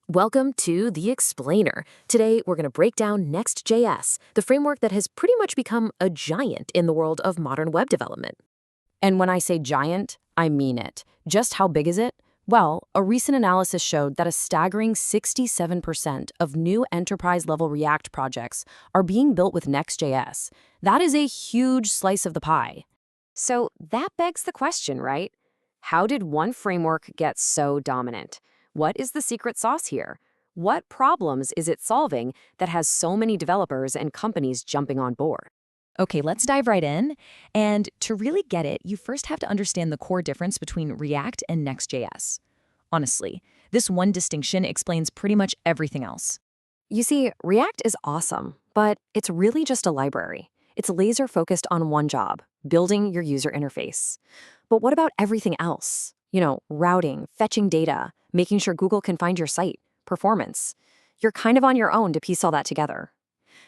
Welcome to The Explainer. Today, we're going to break down Next.js, the framework that has pretty much become a giant in the world of modern web development. And when I say giant, I mean it. Just how big is it? Well, a recent analysis showed that a staggering 67% of new enterprise-level React projects are being built with Next.js. That is a huge slice of the pie. So that begs the question, right? How did one framework get so dominant? What is the secret sauce here? What problems is it solving that has so many developers and companies jumping on board? Okay, let's dive right in. And to really get it, you first have to understand the core difference between React and Next.js. Honestly, this one distinction explains pretty much everything else. You see, React is awesome, but it's really just a library. It's laser-focused on one job, building your user interface. But what about everything else? Routing, fetching data, making sure Google can find your site, performance. You're kind of on your own to piece all that together.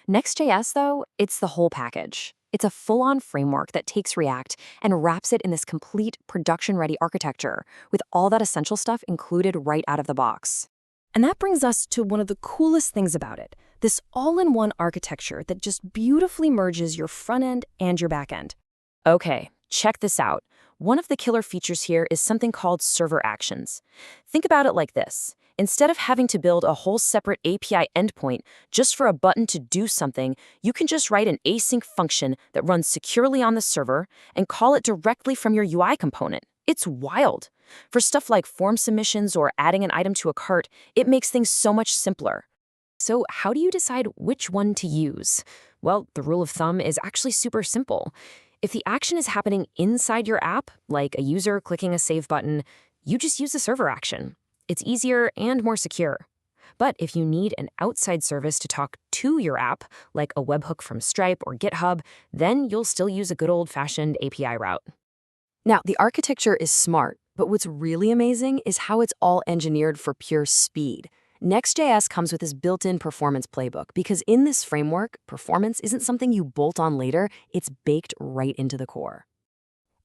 Next.js, though, it's the whole package. It's a full-on framework that takes React and wraps it in this complete production-ready architecture with all that essential stuff included right out of the box. And that brings us to one of the coolest things about it, this all-in-one architecture that just beautifully merges your front end and your back end. Okay, check this out. One of the killer features here is something called server actions. Think about it like this. Instead of having to build a whole separate API endpoint just for a button to do something, you can just write an async function that runs securely on the server and call it directly from your UI component. It's wild. For stuff like form submissions or adding an item to a cart, it makes things so much simpler. So how do you decide which one to use? Well, the rule of thumb is actually super simple. If the action is happening inside your app, like a user clicking a save button, you just use the server action. It's easier and more secure. But if you need an outside service to talk to your app, like a webhook from Stripe or GitHub, then you'll still use a good old-fashioned API route. Now, the architecture is smart, but what's really amazing is how it's all engineered for pure speed. Next.js comes with this built-in performance playbook because in this framework, performance isn't something you bolt on later, it's baked right into the core.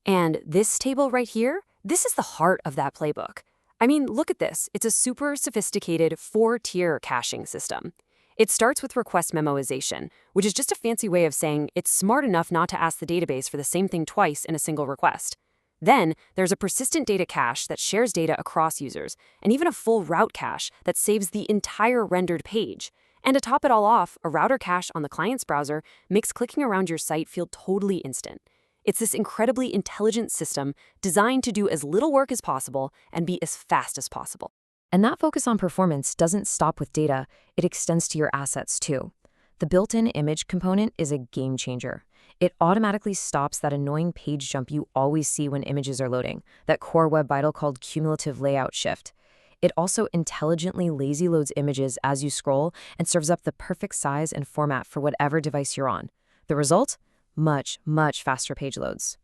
And this table right here, this is the heart of that playbook. I mean, look at this. It's a super sophisticated 4-tier caching system. It starts with request memoization, which is just a fancy way of saying it's smart enough not to ask the database for the same thing twice in a single request. Then, there's a persistent data cache that shares data across users, and even a full route cache that saves the entire rendered page. And to top it all off, a router cache on the client's browser makes clicking around your site feel totally instant. It's this incredibly intelligent system designed to do as little work as possible and be as fast as possible. And that focus on performance doesn't stop with data, it extends to your assets too. The built-in image component is a game changer. It automatically stops that annoying page jump you always see when images are loading, that core web vital called cumulative layout shift. It also intelligently lazy loads images as you scroll and serves up the perfect size and format for whatever device you're on. The result? Much, much faster page loads.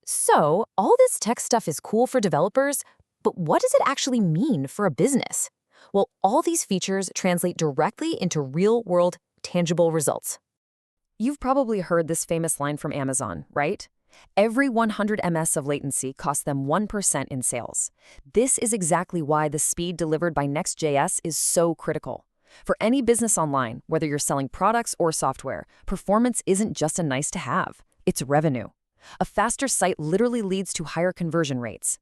So, all this tech stuff is cool for developers, but what does it actually mean for a business? Well, all these features translate directly into real-world, tangible results. You've probably heard this famous line from Amazon, right? Every 100 ms of latency costs them 1% in sales. This is exactly why the speed delivered by Next.js is so critical. For any business online, whether you're selling products or software, performance isn't just a nice-to-have, it's revenue. A faster site literally leads to higher conversion rates.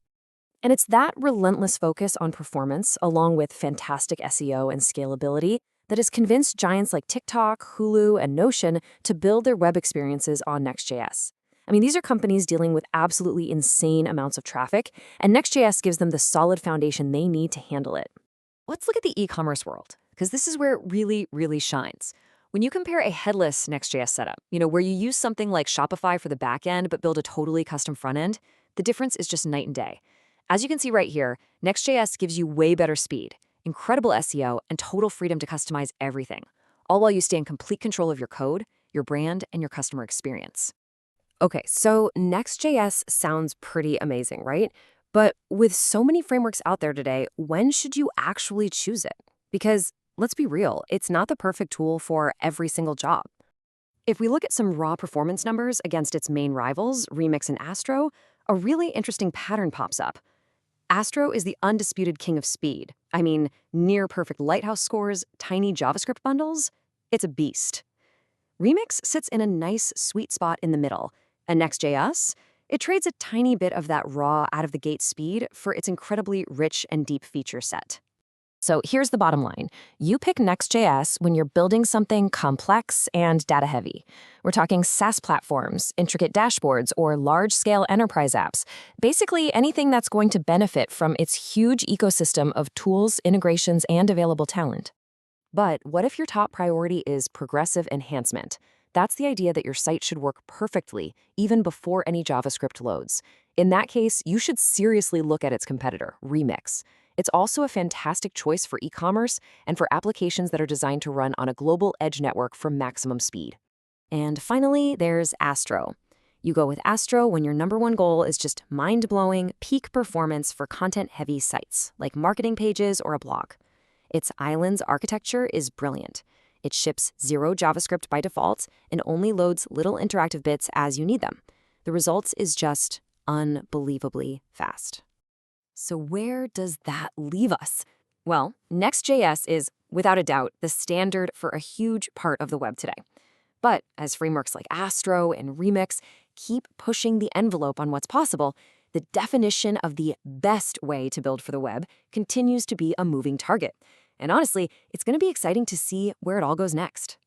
And it's that relentless focus on performance, along with fantastic SEO and scalability, that has convinced giants like TikTok, Hulu, and Notion to build their web experiences on Next.js. I mean, these are companies dealing with absolutely insane amounts of traffic, and Next.js gives them the solid foundation they need to handle it. Let's look at the e-commerce world, because this is where it really, really shines. When you compare a headless Next.js setup, where you use something like Shopify for the back end but build a totally custom front end, the difference is just night and day. As you can see right here, Next.js gives you way better speed, incredible SEO, and total freedom to customize everything, all while you stay in complete control of your code, your brand, and your customer experience. Okay, so Next.js sounds pretty amazing, right? But with so many frameworks out there today, when should you actually choose it? Because, let's be real, it's not the perfect tool for every single job. If we look at some raw performance numbers against its main rivals, Remix and Astro, a really interesting pattern pops up. Astro is the undisputed king of speed. I mean, near perfect lighthouse scores, tiny JavaScript bundles. It's a beast. Remix sits in a nice sweet spot in the middle. And Next.js, it trades a tiny bit of that raw out-of-the-gate speed for its incredibly rich and deep feature set. So here's the bottom line. You pick Next.js when you're building something complex and data-heavy. We're talking SaaS platforms, intricate dashboards, or large-scale enterprise apps. Basically, anything that's going to benefit from its huge ecosystem of tools, integrations, and available talent. But what if your top priority is progressive enhancement? That's the idea that your site should work perfectly, even before any JavaScript loads. In that case, you should seriously look at its competitor, Remix. It's also a fantastic choice for e-commerce and for applications that are designed to run on a global edge network for maximum speed. And finally, there's Astro. You go with Astro when your number one goal is just mind-blowing, peak performance for content-heavy sites, like marketing pages or a blog. Its islands architecture is brilliant. It ships 0 JavaScript by default and only loads little interactive bits as you need them. The result is just unbelievably fast. So where does that leave us? Well, Next.js is, without a doubt, the standard for a huge part of the web today. But as frameworks like Astro and Remix keep pushing the envelope on what's possible, the definition of the best way to build for the web continues to be a moving target. And honestly, it's going to be exciting to see where it all goes next.